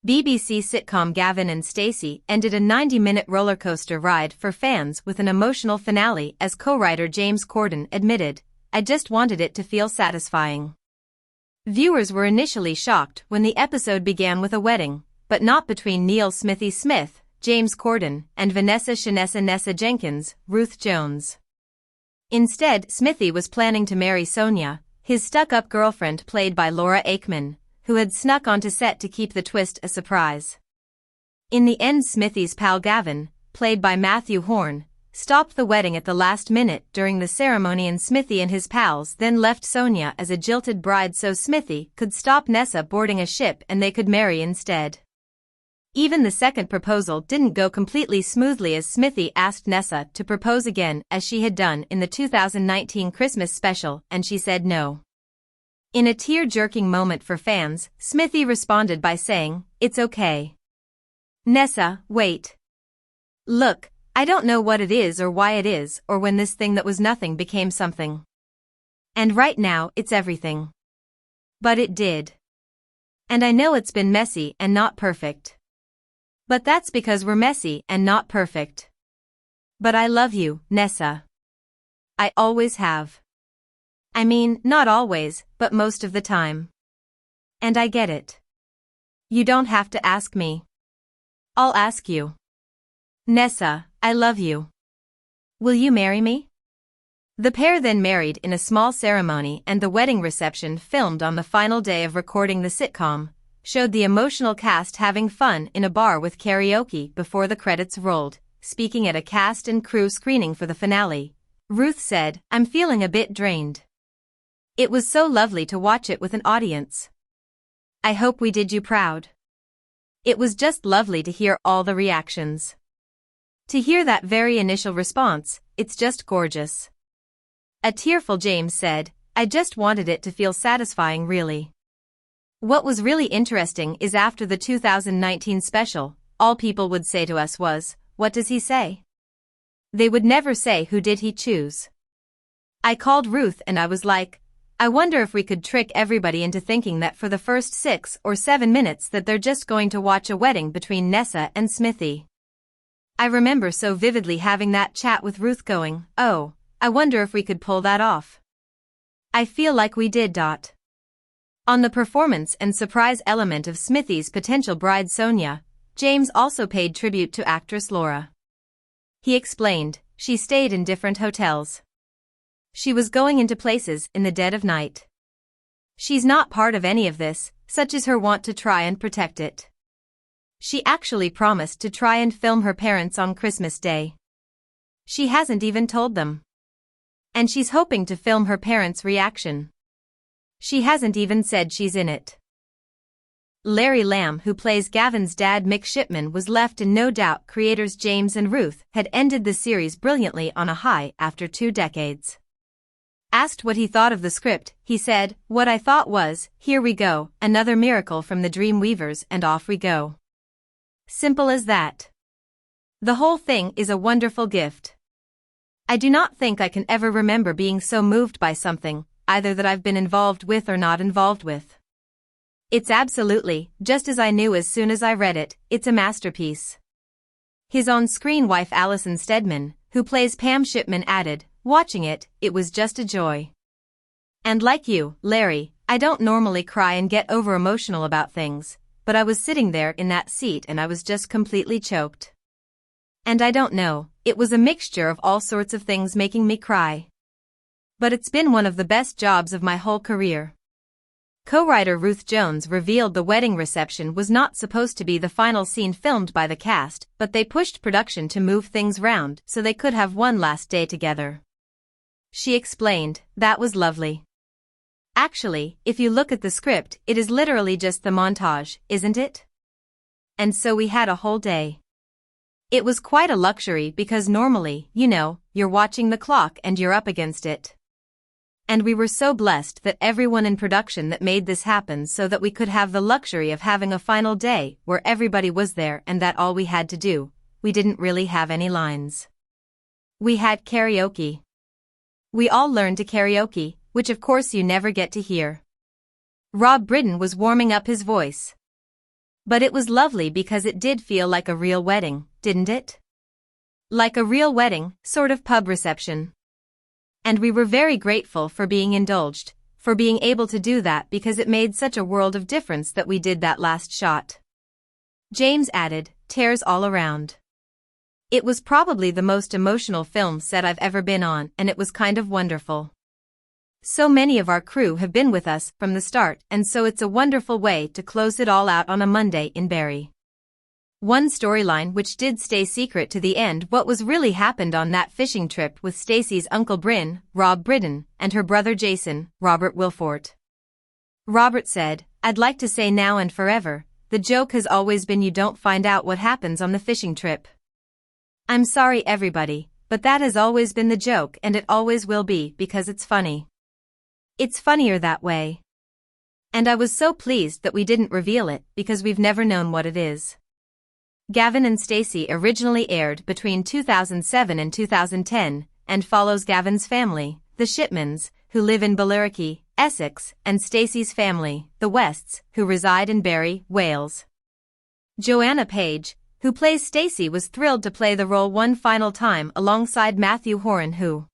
BBC sitcom Gavin and Stacey ended a 90-minute rollercoaster ride for fans with an emotional finale as co-writer James Corden admitted, "I just wanted it to feel satisfying." Viewers were initially shocked when the episode began with a wedding, but not between Smithy Smith, James Corden, and Vanessa Shanessa Nessa Jenkins, Ruth Jones. Instead, Smithy was planning to marry Sonia, his stuck-up girlfriend played by Laura Aikman, who had snuck onto set to keep the twist a surprise. In the end, Smithy's pal Gavin, played by Mathew Horne, stopped the wedding at the last minute during the ceremony, and Smithy and his pals then left Sonia as a jilted bride so Smithy could stop Nessa boarding a ship and they could marry instead. Even the second proposal didn't go completely smoothly as Smithy asked Nessa to propose again as she had done in the 2019 Christmas special, and she said no. In a tear-jerking moment for fans, Smithy responded by saying, "It's okay. Nessa, wait. Look, I don't know what it is or why it is or when this thing that was nothing became something. And right now it's everything. But it did. And I know it's been messy and not perfect. But that's because we're messy and not perfect. But I love you, Nessa. I always have. I mean, not always, but most of the time. And I get it. You don't have to ask me. I'll ask you. Nessa, I love you. Will you marry me?" The pair then married in a small ceremony, and the wedding reception, filmed on the final day of recording the sitcom, showed the emotional cast having fun in a bar with karaoke before the credits rolled. Speaking at a cast and crew screening for the finale, Ruth said, "I'm feeling a bit drained. It was so lovely to watch it with an audience. I hope we did you proud. It was just lovely to hear all the reactions. To hear that very initial response, it's just gorgeous." A tearful James said, "I just wanted it to feel satisfying, really." What was really interesting is after the 2019 special, all people would say to us was, "What does he say?" They would never say who did he choose. I called Ruth and I was like, I wonder if we could trick everybody into thinking that for the first 6 or 7 minutes that they're just going to watch a wedding between Nessa and Smithy. I remember so vividly having that chat with Ruth going, "Oh, I wonder if we could pull that off." I feel like we did. On the performance and surprise element of Smithy's potential bride Sonia, James also paid tribute to actress Laura. He explained, "She stayed in different hotels. She was going into places in the dead of night. She's not part of any of this, such is her want to try and protect it. She actually promised to try and film her parents on Christmas Day. She hasn't even told them. And she's hoping to film her parents' reaction. She hasn't even said she's in it." Larry Lamb, who plays Gavin's dad Mick Shipman, was left in no doubt. Creators James and Ruth had ended the series brilliantly on a high after 2 decades. Asked what he thought of the script, he said, "What I thought was, here we go, another miracle from the Dream Weavers, and off we go. Simple as that. The whole thing is a wonderful gift. I do not think I can ever remember being so moved by something, either that I've been involved with or not involved with. It's absolutely, just as I knew as soon as I read it, it's a masterpiece." His on-screen wife Allison Steadman, who plays Pam Shipman, added, "Watching it, it was just a joy. And like you, Larry, I don't normally cry and get over-emotional about things, but I was sitting there in that seat and I was just completely choked. And I don't know, it was a mixture of all sorts of things making me cry. But it's been one of the best jobs of my whole career." Co-writer Ruth Jones revealed the wedding reception was not supposed to be the final scene filmed by the cast, but they pushed production to move things round so they could have one last day together. She explained, "That was lovely. Actually, if you look at the script, it is literally just the montage, isn't it? And so we had a whole day. It was quite a luxury because normally, you're watching the clock and you're up against it. And we were so blessed that everyone in production that made this happen so that we could have the luxury of having a final day where everybody was there and that all we had to do, we didn't really have any lines. We had karaoke. We all learned to karaoke, which of course you never get to hear. Rob Brydon was warming up his voice. But it was lovely because it did feel like a real wedding, didn't it? Like a real wedding, sort of pub reception. And we were very grateful for being indulged, for being able to do that because it made such a world of difference that we did that last shot. James added, tears all around. It was probably the most emotional film set I've ever been on, and it was kind of wonderful. So many of our crew have been with us from the start, and so it's a wonderful way to close it all out on a Monday in Barrie. One storyline which did stay secret to the end what was really happened on that fishing trip with Stacey's Uncle Bryn, Rob Brydon, and her brother Jason, Robert Wilfort. Robert said, I'd like to say now and forever, the joke has always been you don't find out what happens on the fishing trip. I'm sorry everybody, but that has always been the joke and it always will be because it's funny. It's funnier that way. And I was so pleased that we didn't reveal it because we've never known what it is. Gavin and Stacey originally aired between 2007 and 2010 and follows Gavin's family, the Shipmans, who live in Billericay, Essex, and Stacey's family, the Wests, who reside in Barrie, Wales. Joanna Page, who plays Stacey, was thrilled to play the role one final time alongside Mathew Horne, who